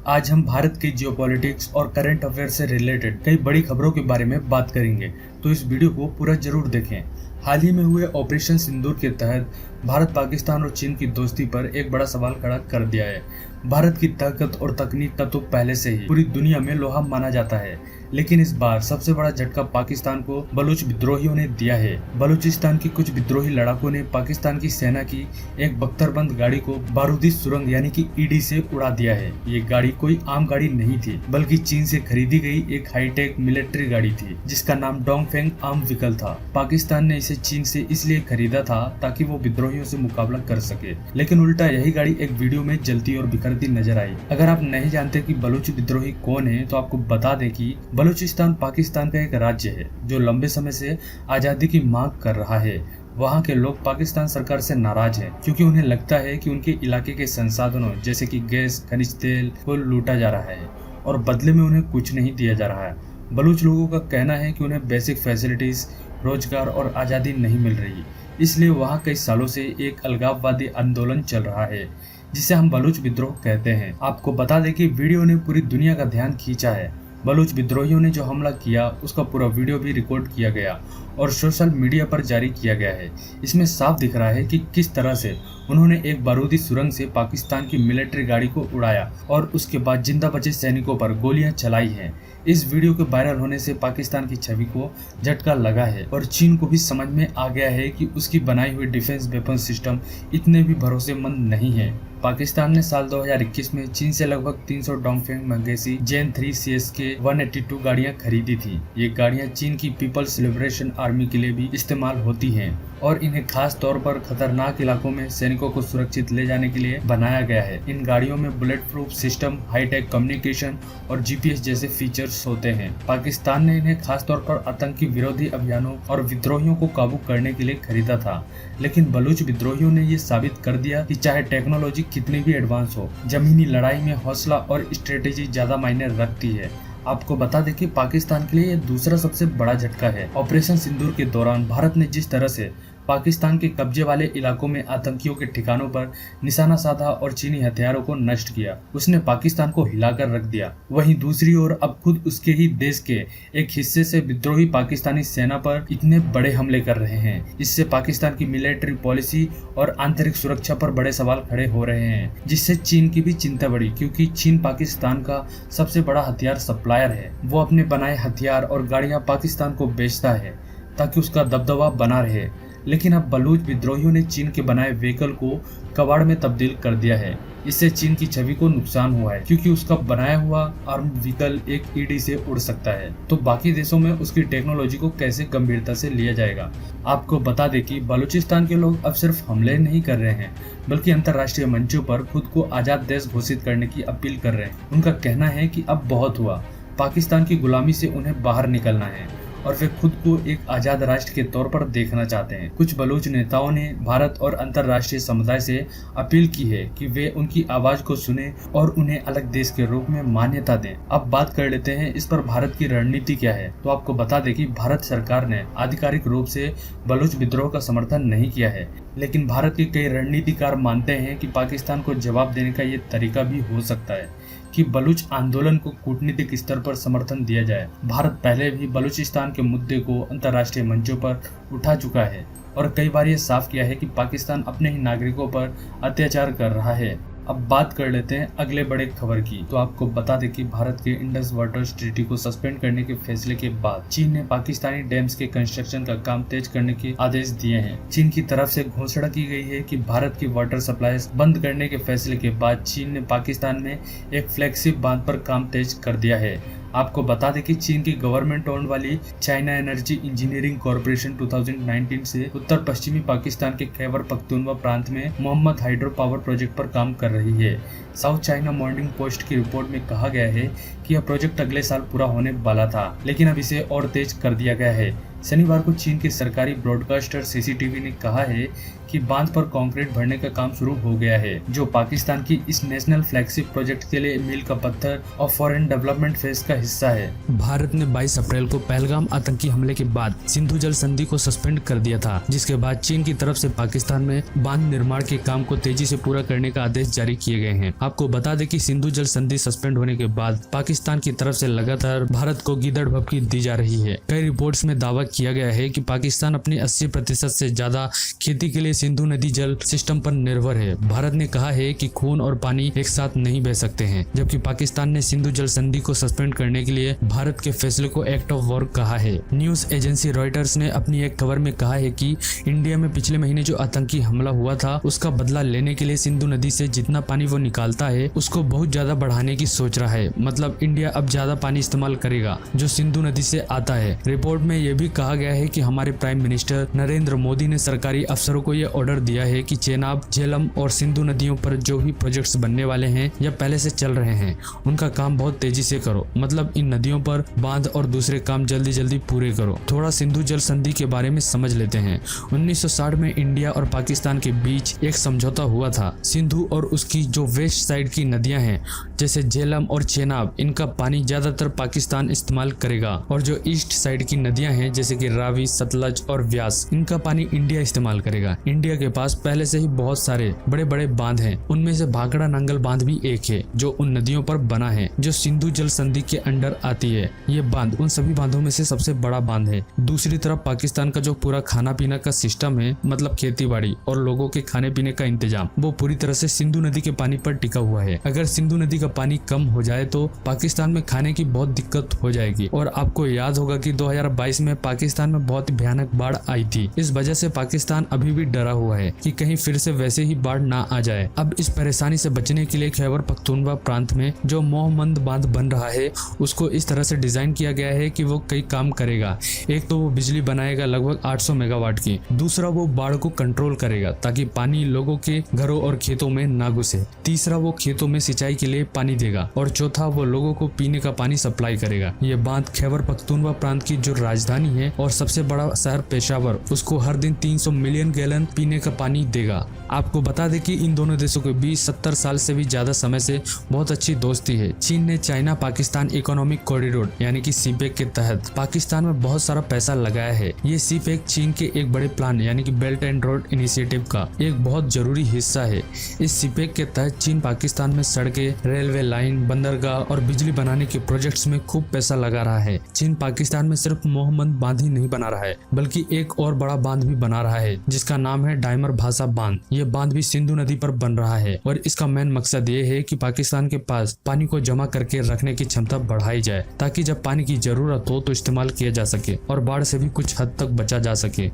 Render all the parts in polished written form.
आज हम भारत के जियोपॉलिटिक्स और करंट अफेयर से रिलेटेड कई बड़ी खबरों के बारे में बात करेंगे, तो इस वीडियो को पूरा जरूर देखें। हाल ही में हुए ऑपरेशन सिंदूर के तहत भारत, पाकिस्तान और चीन की दोस्ती पर एक बड़ा सवाल खड़ा कर दिया है। भारत की ताकत और तकनीक का तो पहले से ही पूरी दुनिया में लोहा माना जाता है, लेकिन इस बार सबसे बड़ा झटका पाकिस्तान को बलूच विद्रोहियों ने दिया है। बलूचिस्तान की कुछ विद्रोही लड़ाकों ने पाकिस्तान की सेना की एक बख्तरबंद गाड़ी को बारूदी सुरंग यानी कि ईडी से उड़ा दिया है। ये गाड़ी कोई आम गाड़ी नहीं थी, बल्कि चीन से खरीदी गई एक हाईटेक मिलिट्री गाड़ी थी, जिसका नाम डोंगफेंग आर्म व्हीकल था। पाकिस्तान ने इसे चीन से इसलिए खरीदा था ताकि वो विद्रोहियों से मुकाबला कर सके, लेकिन उल्टा यही गाड़ी एक वीडियो में जलती और बिखरती नजर आई। अगर आप नहीं जानते कि बलूच विद्रोही कौन है, तो आपको बता दें कि बलूचिस्तान पाकिस्तान का एक राज्य है जो लंबे समय से आजादी की मांग कर रहा है। वहाँ के लोग पाकिस्तान सरकार से नाराज हैं, क्योंकि उन्हें लगता है कि उनके इलाके के संसाधनों जैसे कि गैस, खनिज तेल को लूटा जा रहा है और बदले में उन्हें कुछ नहीं दिया जा रहा है। बलूच लोगों का कहना है कि उन्हें बेसिक फैसिलिटीज, रोजगार और आज़ादी नहीं मिल रही, इसलिए वहाँ कई सालों से एक अलगाववादी आंदोलन चल रहा है, जिसे हम बलूच विद्रोह कहते हैं। आपको बता दें कि वीडियो ने पूरी दुनिया का ध्यान खींचा है। बलूच विद्रोहियों ने जो हमला किया उसका पूरा वीडियो भी रिकॉर्ड किया गया और सोशल मीडिया पर जारी किया गया है। इसमें साफ दिख रहा है कि किस तरह से उन्होंने एक बारूदी सुरंग से पाकिस्तान की मिलिट्री गाड़ी को उड़ाया और उसके बाद जिंदा बचे सैनिकों पर गोलियां चलाई हैं। इस वीडियो के वायरल होने से पाकिस्तान की छवि को झटका लगा है और चीन को भी समझ में आ गया है कि उसकी बनाई हुई डिफेंस वेपन सिस्टम इतने भी भरोसेमंद नहीं है। पाकिस्तान ने साल 2021 में चीन से लगभग 300 डोंगफेंग मैगेसी जेन 3 CSK 182 गाड़ियां खरीदी थी। ये गाड़ियां चीन की पीपल्स लिबरेशन आर्मी के लिए भी इस्तेमाल होती हैं और इन्हें खास तौर पर खतरनाक इलाकों में सैनिकों को सुरक्षित ले जाने के लिए बनाया गया है। इन गाड़ियों में bullet proof system, high tech communication और GPS जैसे फीचर्स होते हैं। पाकिस्तान ने इन्हें खास तौर पर आतंकी विरोधी अभियानों और विद्रोहियों को काबू करने के लिए खरीदा था, लेकिन बलूच विद्रोहियों ने ये साबित कर दिया कि चाहे टेक्नोलॉजी कितनी भी एडवांस हो, जमीनी लड़ाई में हौसला और स्ट्रेटेजी ज्यादा मायने रखती है। आपको बता दें कि पाकिस्तान के लिए यह दूसरा सबसे बड़ा झटका है। ऑपरेशन सिंदूर के दौरान भारत ने जिस तरह से पाकिस्तान के कब्जे वाले इलाकों में आतंकियों के ठिकानों पर निशाना साधा और चीनी हथियारों को नष्ट किया, उसने पाकिस्तान को हिलाकर रख दिया। वहीं दूसरी ओर अब खुद उसके ही देश के एक हिस्से से विद्रोही पाकिस्तानी सेना पर इतने बड़े हमले कर रहे हैं। इससे पाकिस्तान की मिलिट्री पॉलिसी और आंतरिक सुरक्षा पर बड़े सवाल खड़े हो रहे हैं, जिससे चीन की भी चिंता बढ़ी, क्योंकि चीन पाकिस्तान का सबसे बड़ा हथियार सप्लायर है। वो अपने बनाए हथियार और गाड़ियां पाकिस्तान को बेचता है ताकि उसका दबदबा बना रहे। लेकिन अब बलूच विद्रोहियों ने चीन के बनाए व्हीकल को कबाड़ में तब्दील कर दिया है। इससे चीन की छवि को नुकसान हुआ है, क्योंकि उसका बनाया हुआ आर्म व्हीकल एक ईडी से उड़ सकता है, तो बाकी देशों में उसकी टेक्नोलॉजी को कैसे गंभीरता से लिया जाएगा। आपको बता दें कि बलूचिस्तान के लोग अब सिर्फ हमले नहीं कर रहे हैं, बल्कि अंतर्राष्ट्रीय मंचों पर खुद को आजाद देश घोषित करने की अपील कर रहे हैं। उनका कहना है कि अब बहुत हुआ, पाकिस्तान की गुलामी से उन्हें बाहर निकलना है और वे खुद को एक आजाद राष्ट्र के तौर पर देखना चाहते हैं। कुछ बलूच नेताओं ने भारत और अंतर्राष्ट्रीय समुदाय से अपील की है कि वे उनकी आवाज को सुने और उन्हें अलग देश के रूप में मान्यता दें। अब बात कर लेते हैं इस पर भारत की रणनीति क्या है। तो आपको बता दें कि भारत सरकार ने आधिकारिक रूप से बलूच विद्रोह का समर्थन नहीं किया है, लेकिन भारत के कई रणनीतिकार मानते हैं कि पाकिस्तान को जवाब देने का ये तरीका भी हो सकता है कि बलूच आंदोलन को कूटनीतिक स्तर पर समर्थन दिया जाए। भारत पहले भी बलूचिस्तान के मुद्दे को अंतर्राष्ट्रीय मंचों पर उठा चुका है और कई बार ये साफ किया है कि पाकिस्तान अपने ही नागरिकों पर अत्याचार कर रहा है। अब बात कर लेते हैं अगले बड़े खबर की। तो आपको बता दें कि भारत के इंडस वाटर ट्रीटी को सस्पेंड करने के फैसले के बाद चीन ने पाकिस्तानी डैम्स के कंस्ट्रक्शन का काम तेज करने के आदेश दिए हैं। चीन की तरफ से घोषणा की गई है कि भारत की वाटर सप्लाई बंद करने के फैसले के बाद चीन ने पाकिस्तान में एक फ्लैगशिप बांध पर काम तेज कर दिया है। आपको बता दें कि चीन की गवर्नमेंट ओन्ड वाली चाइना एनर्जी इंजीनियरिंग कॉरपोरेशन 2019 से उत्तर पश्चिमी पाकिस्तान के खैबर पख्तूनवा प्रांत में मोहम्मद हाइड्रो पावर प्रोजेक्ट पर काम कर रही है। साउथ चाइना मॉर्निंग पोस्ट की रिपोर्ट में कहा गया है कि यह प्रोजेक्ट अगले साल पूरा होने वाला था, लेकिन अब इसे और तेज कर दिया गया है। शनिवार को चीन के सरकारी ब्रॉडकास्टर सीसीटीवी ने कहा है कि बांध पर कंक्रीट भरने का काम शुरू हो गया है, जो पाकिस्तान की इस नेशनल फ्लैगशिप प्रोजेक्ट के लिए मील का पत्थर और फॉरेन डेवलपमेंट फेज का हिस्सा है। भारत ने 22 अप्रैल को पहलगाम आतंकी हमले के बाद सिंधु जल संधि को सस्पेंड कर दिया था, जिसके बाद चीन की तरफ से पाकिस्तान में बांध निर्माण के काम को तेजी से पूरा करने का आदेश जारी किए गए हैं। आपको बता दें कि सिंधु जल संधि सस्पेंड होने के बाद पाकिस्तान की तरफ से लगातार भारत को गीदड़ भभकी दी जा रही है। कई रिपोर्ट्स में दावा किया गया है कि पाकिस्तान अपनी 80% से ज्यादा खेती के लिए सिंधु नदी जल सिस्टम पर निर्भर है। भारत ने कहा है कि खून और पानी एक साथ नहीं बह सकते हैं, जबकि पाकिस्तान ने सिंधु जल संधि को सस्पेंड करने के लिए भारत के फैसले को एक्ट ऑफ वॉर कहा है। न्यूज एजेंसी रॉयटर्स ने अपनी एक खबर में कहा है कि इंडिया में पिछले महीने जो आतंकी हमला हुआ था, उसका बदला लेने के लिए सिंधु नदी से जितना पानी वो निकालता है उसको बहुत ज्यादा बढ़ाने की सोच रहा है। मतलब इंडिया अब ज्यादा पानी इस्तेमाल करेगा जो सिंधु नदी से आता है। रिपोर्ट में यह भी कहा गया है कि हमारे प्राइम मिनिस्टर नरेंद्र मोदी ने सरकारी अफसरों को यह ऑर्डर दिया है कि चेनाब, झेलम और सिंधु नदियों पर जो भी प्रोजेक्ट्स बनने वाले हैं या पहले से चल रहे हैं, उनका काम बहुत तेजी से करो। मतलब इन नदियों पर बांध और दूसरे काम जल्दी जल्दी पूरे करो। थोड़ा सिंधु जल संधि के बारे में समझ लेते हैं। 1960 में इंडिया और पाकिस्तान के बीच एक समझौता हुआ था। सिंधु और उसकी जो वेस्ट साइड की नदियां हैं जैसे झेलम और चेनाब, इनका पानी ज्यादातर पाकिस्तान इस्तेमाल करेगा, और जो ईस्ट साइड की नदियां हैं जैसे कि रावी, सतलज और व्यास, इनका पानी इंडिया इस्तेमाल करेगा। इंडिया के पास पहले से ही बहुत सारे बड़े बड़े बांध हैं। उनमें से भाखड़ा नांगल बांध भी एक है जो उन नदियों पर बना है जो सिंधु जल संधि के अंडर आती है। ये बांध उन सभी बांधों में से सबसे बड़ा बांध है। दूसरी तरफ पाकिस्तान का जो पूरा खाना पीना का सिस्टम है, मतलब खेती बाड़ी और लोगों के खाने पीने का इंतजाम, वो पूरी तरह से सिंधु नदी के पानी पर टिका हुआ है। अगर सिंधु नदी का पानी कम हो जाए तो पाकिस्तान में खाने की बहुत दिक्कत हो जाएगी। और आपको याद होगा कि 2022 में पाकिस्तान में बहुत भयानक बाढ़ आई थी। इस वजह से पाकिस्तान अभी भी डरा हुआ है कि कहीं फिर से वैसे ही बाढ़ ना आ जाए। अब इस परेशानी से बचने के लिए खैबर पख्तूनख्वा प्रांत में जो मोहम्मद बांध बन रहा है, उसको इस तरह से डिजाइन किया गया है कि वो कई काम करेगा। एक तो वो बिजली बनाएगा लगभग 800 मेगावाट की, दूसरा वो बाढ़ को कंट्रोल करेगा ताकि पानी लोगों के घरों और खेतों में ना घुसे, तीसरा वो खेतों में सिंचाई के लिए पानी देगा, और चौथा वो लोगों को पीने का पानी सप्लाई करेगा। ये बांध खैबर पख्तूनख्वा प्रांत की जो राजधानी है और सबसे बड़ा शहर पेशावर, उसको हर दिन 300 मिलियन गैलन पीने का पानी देगा। आपको बता दें कि इन दोनों देशों के बीच 70 साल से भी ज्यादा समय से बहुत अच्छी दोस्ती है। चीन ने चाइना पाकिस्तान इकोनॉमिक कॉरिडोर यानी कि सीपेक के तहत पाकिस्तान में बहुत सारा पैसा लगाया है। ये सीपेक चीन के एक बड़े प्लान यानी कि बेल्ट एंड रोड इनिशिएटिव का एक बहुत जरूरी हिस्सा है। इस सीपेक के तहत चीन पाकिस्तान में सड़कें, रेलवे लाइन, बंदरगाह और बिजली बनाने के प्रोजेक्ट्स में खूब पैसा लगा रहा है। चीन पाकिस्तान में सिर्फ मोहम्मद बांध ही नहीं बना रहा है, बल्कि एक और बड़ा बांध भी बना रहा है जिसका नाम है डायमर भाषा बांध। ये बांध भी सिंधु नदी पर बन रहा है और इसका मेन मकसद ये है कि पाकिस्तान के पास पानी को जमा करके रखने की क्षमता बढ़ाई जाए, ताकि जब पानी की जरूरत हो तो इस्तेमाल किया जा सके और बाढ़ से भी कुछ हद तक बचा जा सके।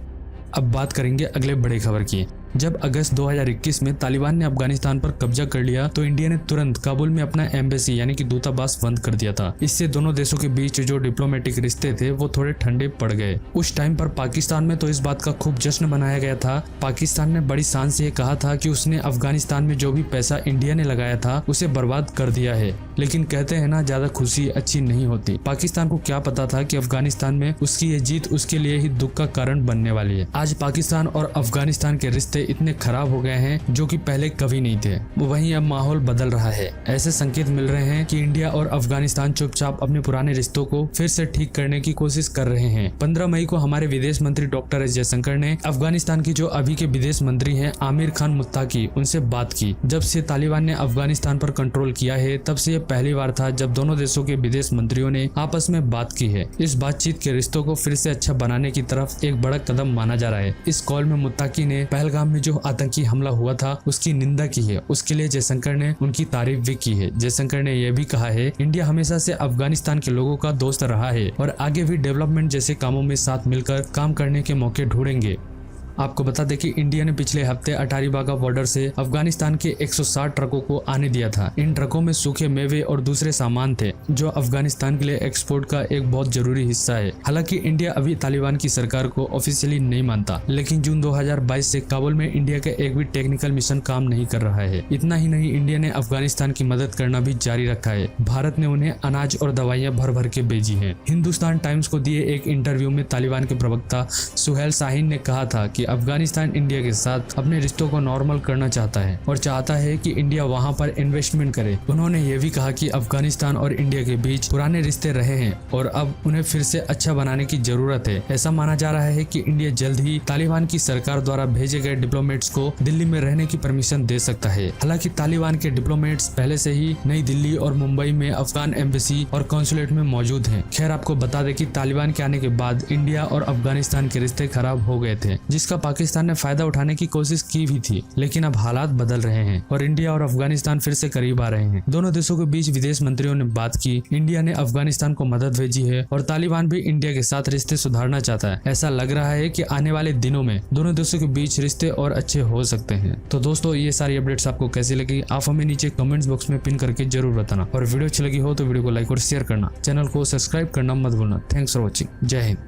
अब बात करेंगे अगले बड़े खबर की। जब अगस्त 2021 में तालिबान ने अफगानिस्तान पर कब्जा कर लिया तो इंडिया ने तुरंत काबुल में अपना एम्बेसी यानी कि दूतावास बंद कर दिया था। इससे दोनों देशों के बीच जो डिप्लोमेटिक रिश्ते थे वो थोड़े ठंडे पड़ गए। उस टाइम पर पाकिस्तान में तो इस बात का खूब जश्न मनाया गया था। पाकिस्तान ने बड़ी शान से कहा था कि उसने अफगानिस्तान में जो भी पैसा इंडिया ने लगाया था उसे बर्बाद कर दिया है। लेकिन कहते हैं ना, ज्यादा खुशी अच्छी नहीं होती। पाकिस्तान को क्या पता था कि अफगानिस्तान में उसकी ये जीत उसके लिए ही दुख का कारण बनने वाली है। आज पाकिस्तान और अफगानिस्तान के रिश्ते इतने खराब हो गए हैं जो कि पहले कभी नहीं थे। वहीं अब माहौल बदल रहा है। ऐसे संकेत मिल रहे हैं कि इंडिया और अफगानिस्तान चुपचाप अपने पुराने रिश्तों को फिर से ठीक करने की कोशिश कर रहे हैं। 15 मई को हमारे विदेश मंत्री डॉक्टर एस जयशंकर ने अफगानिस्तान की जो अभी के विदेश मंत्री हैं आमिर खान मुत्ताकी, उनसे बात की। जब से तालिबान ने अफगानिस्तान पर कंट्रोल किया है तब से ये पहली बार था जब दोनों देशों के विदेश मंत्रियों ने आपस में बात की है। इस बातचीत के रिश्तों को फिर से अच्छा बनाने की तरफ एक बड़ा कदम माना जा रहा है। इस कॉल में मुत्ताकी ने पहलगाम में जो आतंकी हमला हुआ था उसकी निंदा की है। उसके लिए जयशंकर ने उनकी तारीफ भी की है। जयशंकर ने यह भी कहा है इंडिया हमेशा से अफगानिस्तान के लोगों का दोस्त रहा है और आगे भी डेवलपमेंट जैसे कामों में साथ मिलकर काम करने के मौके ढूंढेंगे। आपको बता दें कि इंडिया ने पिछले हफ्ते अटारी वाघा बॉर्डर से अफगानिस्तान के 160 ट्रकों को आने दिया था। इन ट्रकों में सूखे मेवे और दूसरे सामान थे जो अफगानिस्तान के लिए एक्सपोर्ट का एक बहुत जरूरी हिस्सा है। हालांकि इंडिया अभी तालिबान की सरकार को ऑफिशियली नहीं मानता, लेकिन जून 2022 से काबुल में इंडिया का एक भी टेक्निकल मिशन काम नहीं कर रहा है। इतना ही नहीं, इंडिया ने अफगानिस्तान की मदद करना भी जारी रखा है। भारत ने उन्हें अनाज और दवाइयां भर भर के भेजी हैं। हिंदुस्तान टाइम्स को दिए एक इंटरव्यू में तालिबान के प्रवक्ता सुहेल शाहीन ने कहा था कि अफगानिस्तान इंडिया के साथ अपने रिश्तों को नॉर्मल करना चाहता है और चाहता है कि इंडिया वहां पर इन्वेस्टमेंट करे। उन्होंने ये भी कहा कि अफगानिस्तान और इंडिया के बीच पुराने रिश्ते रहे हैं और अब उन्हें फिर से अच्छा बनाने की जरूरत है। ऐसा माना जा रहा है कि इंडिया जल्द ही तालिबान की सरकार द्वारा भेजे गए डिप्लोमेट्स को दिल्ली में रहने की परमिशन दे सकता है। हालांकि तालिबान के डिप्लोमेट्स पहले से ही नई दिल्ली और मुंबई में अफगान एम्बेसी और कॉन्सुलेट में मौजूद हैं। खैर, आपको बता दें कि तालिबान के आने के बाद इंडिया और अफगानिस्तान के रिश्ते खराब हो गए थे, जिसका पाकिस्तान ने फायदा उठाने की कोशिश की भी थी। लेकिन अब हालात बदल रहे हैं और इंडिया और अफगानिस्तान फिर से करीब आ रहे हैं। दोनों देशों के बीच विदेश मंत्रियों ने बात की। इंडिया ने अफगानिस्तान को मदद भेजी है और तालिबान भी इंडिया के साथ रिश्ते सुधारना चाहता है। ऐसा लग रहा है कि आने वाले दिनों में दोनों देशों के बीच रिश्ते और अच्छे हो सकते हैं। तो दोस्तों, ये सारी अपडेट्स आपको कैसी लगी आप हमें नीचे कमेंट्स बॉक्स में पिन करके जरूर बताना, और वीडियो अच्छी लगी हो तो वीडियो को लाइक और शेयर करना, चैनल को सब्सक्राइब करना मत भूलना। Thanks for watching. जय हिंद।